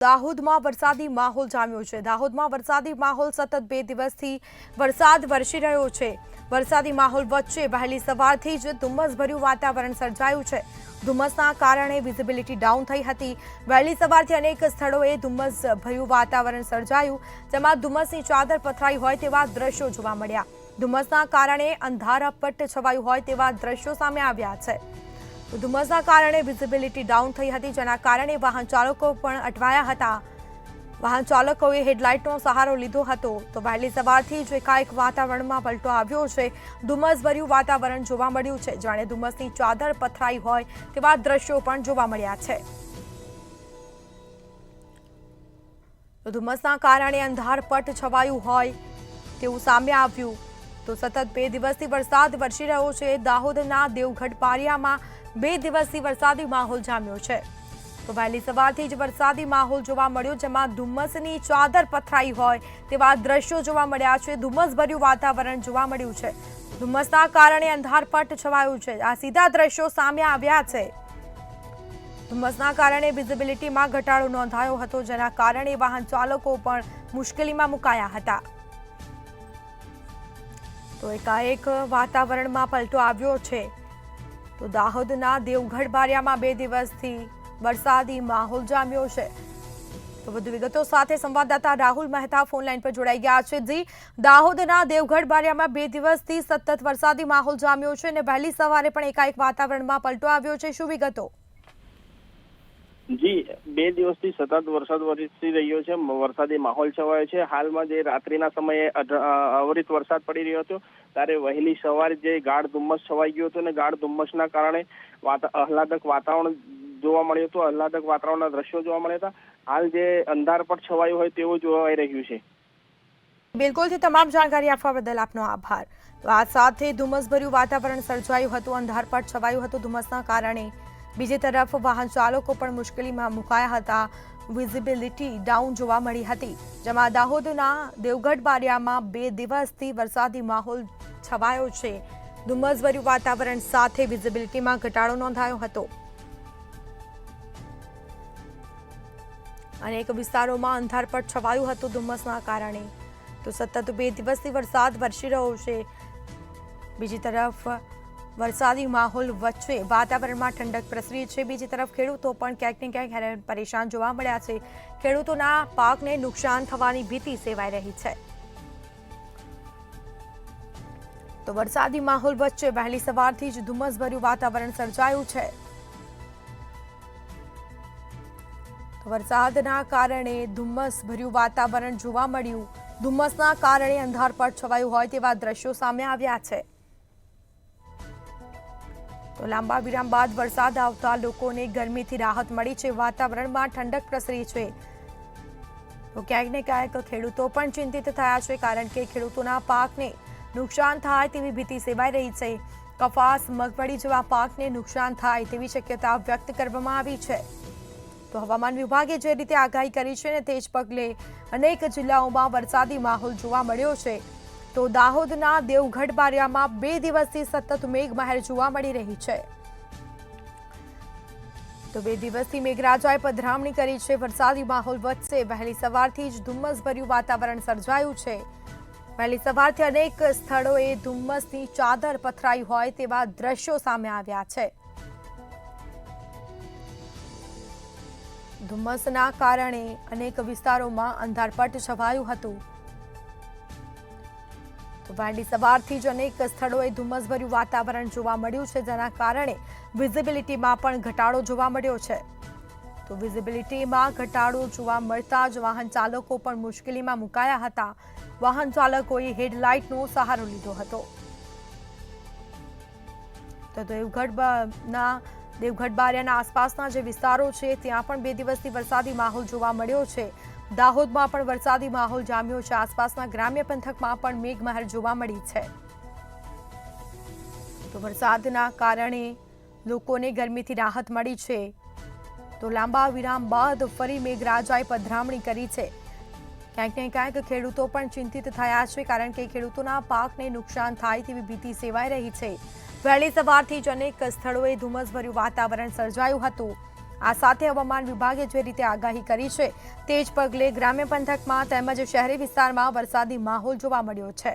દાહોદમાં વરસાદી માહોલ જામ્યો છે। દાહોદમાં વરસાદી માહોલ સતત 2 દિવસથી વરસાદ વરસી રહ્યો છે। વરસાદી માહોલ વચ્ચે વહેલી સવારથી જ ધુમ્મસભર્યું વાતાવરણ સર્જાયું છે। ધુમ્મસના કારણે વિઝિબિલિટી ડાઉન થઈ હતી। વહેલી સવારથી અનેક સ્થળોએ ધુમ્મસભર્યું વાતાવરણ સર્જાયું, જેમાં ધુમ્મસની ચાદર પથરાઈ હોય તેવા દ્રશ્યો જોવા મળ્યા। ધુમ્મસના કારણે અંધારાપટ છવાયું હોય તેવા દ્રશ્યો સામે આવ્યા છે। ધુમ્મસના કારણે વિઝિબિલિટી ડાઉન થઈ હતી, જેના કારણે વાહન ચાલકો પણ અટવાયા હતા। વાહન ચાલકોએ હેડલાઇટનો સહારો લીધો હતો। તો વહેલી સવારથી જ એકાએક વાતાવરણમાં પલટો આવ્યો છે। ધુમ્મસભર્યું વાતાવરણ જોવા મળ્યું છે, જાણે ધુમ્મસની ચાદર પથરાઈ હોય તેવા દ્રશ્યો પણ જોવા મળ્યા છે। ધુમ્મસના કારણે અંધારપટ છવાયું હોય તેવું સામે આવ્યું। તો સતત 2 દિવસથી વરસાદ વરસી રહ્યો છે। દાહોદના દેવગઢ પારિયામાં 2 દિવસથી વરસાદી માહોલ જામ્યો છે। તો વહેલી સવારથી જ વરસાદી માહોલ જોવા મળ્યો, જેમાં ધુમ્મસની ચાદર પથરાઈ હોય તેવા દ્રશ્યો જોવા મળ્યા છે। ધુમ્મસભર્યું વાતાવરણ જોવા મળ્યું છે। ધુમ્મસના કારણે અંધારપટ છવાયું છે। આ સીધા દ્રશ્યો સામે આવ્યા છે। ધુમ્મસના કારણે વિઝિબિલિટીમાં ઘટાડો નોંધાયો હતો, જેના કારણે વાહન ચાલકો પણ મુશ્કેલીમાં મુકાયા હતા। તો એકાએક વાતાવરણમાં પલટો આવ્યો છે। તો દાહોદના દેવગઢ બારિયામાં 2 દિવસથી વરસાદી માહોલ જામ્યો છે। તો વધુ વિગતો સાથે સંવાદદાતા રાહુલ મહેતા ફોનલાઈન પર જોડાઈ ગયા છે। જી, દાહોદના દેવગઢ બારિયામાં 2 દિવસથી સતત વરસાદી માહોલ જામ્યો છે અને વહેલી સવારે પણ એકાએક વાતાવરણમાં પલટો આવ્યો છે, શું વિગતો? જી, 2 દિવસથી સતત વરસાદ વરસી રહ્યો છે। વરસાદી માહોલ છવાયો છે। હાલમાં જે રાત્રિના સમયે અવિરત વરસાદ પડી રહ્યો હતો, ત્યારે વહેલી સવારે જે ગાઢ ધુમ્મસ છવાઈ ગયો હતો અને ગાઢ ધુમ્મસના કારણે આહલાદક વાતાવરણ જોવા મળ્યું હતું। આહલાદક વાતાવરણના દ્રશ્યો જોવા મળ્યા હતા। હાલ જે અંધારપટ છવાયું હોય તેવું જોવાઈ રહ્યું છે। બિલકુલ, તમામ જાણકારી આપવા બદલ આપનો આભાર। તો આ સાથે ધુમ્મસભર્યું વાતાવરણ સર્જાયું હતું, અંધારપટ છવાયું હતું ધુમ્મસના કારણે। બીજી તરફ વાહન ચાલકો પણ મુશ્કેલીમાં મુકાયા હતા। વિઝિબિલિટી ડાઉન જોવા મળી હતી, જેમાં દાહોદના દેવગઢ બારિયામાં 2 દિવસથી વરસાદી માહોલ છવાયો છે। ધુમ્મસભર્યું વાતાવરણ સાથે વિઝિબિલિટીમાં ઘટાડો નોંધાયો હતો। અનેક વિસ્તારોમાં અંધારપટ છવાયું હતું ધુમ્મસના કારણે। તો સતત 2 દિવસથી વરસાદ વરસી રહ્યો છે। બીજી તરફ વરસાદી માહોલ વચ્ચે વાતાવરણમાં ઠંડક પ્રસરી છે। બીજી તરફ ખેડૂતો પણ ક્યાંક ને ક્યાંક હેરાન પરેશાન જોવા મળ્યા છે। ખેડૂતોના પાકને નુકસાન થવાની ભીતિ સેવાઈ રહી છે। તો વરસાદી માહોલ વચ્ચે વહેલી સવારથી જ ધુમ્મસભર્યું વાતાવરણ સર્જાયું છે। તો વરસાદના કારણે ધુમ્મસભર્યું વાતાવરણ જોવા મળ્યું। ધુમ્મસના કારણે અંધારપટ છવાયું હોય તેવા દ્રશ્યો સામે આવ્યા છે। તો લાંબા વિરામ બાદ વરસાદ આવતા લોકોને ગરમીથી રાહત મળી છે। વાતાવરણમાં ઠંડક પ્રસરી છે। તો ક્યાંક ને ક્યાંક ખેડૂતો પણ ચિંતિત થયા છે, કારણ કે ખેડૂતોના પાકને નુકસાન થાય તેવી ભીતિ સેવાઈ રહી છે। કપાસ, મગફળી જેવા પાકને નુકસાન થાય તેવી શક્યતા વ્યક્ત કરવામાં આવી છે। તો હવામાન વિભાગે જે રીતે આગાહી કરી છે ને તે જ પગલે અનેક જિલ્લાઓમાં વરસાદી માહોલ જોવા મળ્યો છે। તો દાહોદના દેવગઢ બારિયામાં 2 દિવસથી સતત મેઘમહેર જોવા મળી રહી છે। તો 2 દિવસથી મેઘરાજાએ પધરામણી કરી છે। વરસાદી માહોલ વચ્ચે વહેલી સવારથી જ ધુમ્મસભર્યું વાતાવરણ સર્જાયું છે। વહેલી સવારથી અનેક સ્થળોએ ધુમ્મસની ચાદર પથરાઈ હોય તેવા દ્રશ્યો સામે આવ્યા છે। ધુમ્મસના કારણે અનેક વિસ્તારોમાં અંધારપટ છવાયું હતું। તો વહેલી સવારથી જ અનેક સ્થળોએ ધુમ્મસભર્યું વાતાવરણ જોવા મળ્યું છે, જેના કારણે વિઝિબિલિટીમાં પણ ઘટાડો જોવા મળ્યો છે। તો વિઝિબિલિટીમાં ઘટાડો જોવા મળતા જ વાહન ચાલકો પણ મુશ્કેલીમાં મુકાયા હતા। વાહન ચાલકોએ હેડલાઇટનો સહારો લીધો હતો। તો દેવગઢ બારિયાના આસપાસના જે વિસ્તારો છે ત્યાં પણ 2 દિવસથી વરસાદી માહોલ જોવા મળ્યો છે। દાહોદમાં પણ વરસાદી માહોલ જામ્યો છે। આસપાસના ગ્રામ્ય પંથકમાં પણ મેઘમહેર જોવા મળી છે। તો વરસાદના કારણે લોકોને ગરમીથી રાહત મળી છે। તો લાંબા વિરામ બાદ ફરી મેઘરાજાએ પધરામણી કરી છે। ક્યાંક ને ક્યાંક ખેડૂતો પણ ચિંતિત થયા છે, કારણ કે ખેડૂતોના પાકને નુકસાન થાય તેવી ભીતિ સેવાઈ રહી છે। વહેલી સવારથી જ અનેક સ્થળોએ ધુમ્મસભર્યું વાતાવરણ સર્જાયું હતું। આ સાથે હવામાન વિભાગે જે રીતે આગાહી કરી છે તે જ પગલે ગ્રામ્ય પંથકમાં તેમજ શહેરી વિસ્તારમાં વરસાદી માહોલ જોવા મળ્યો છે.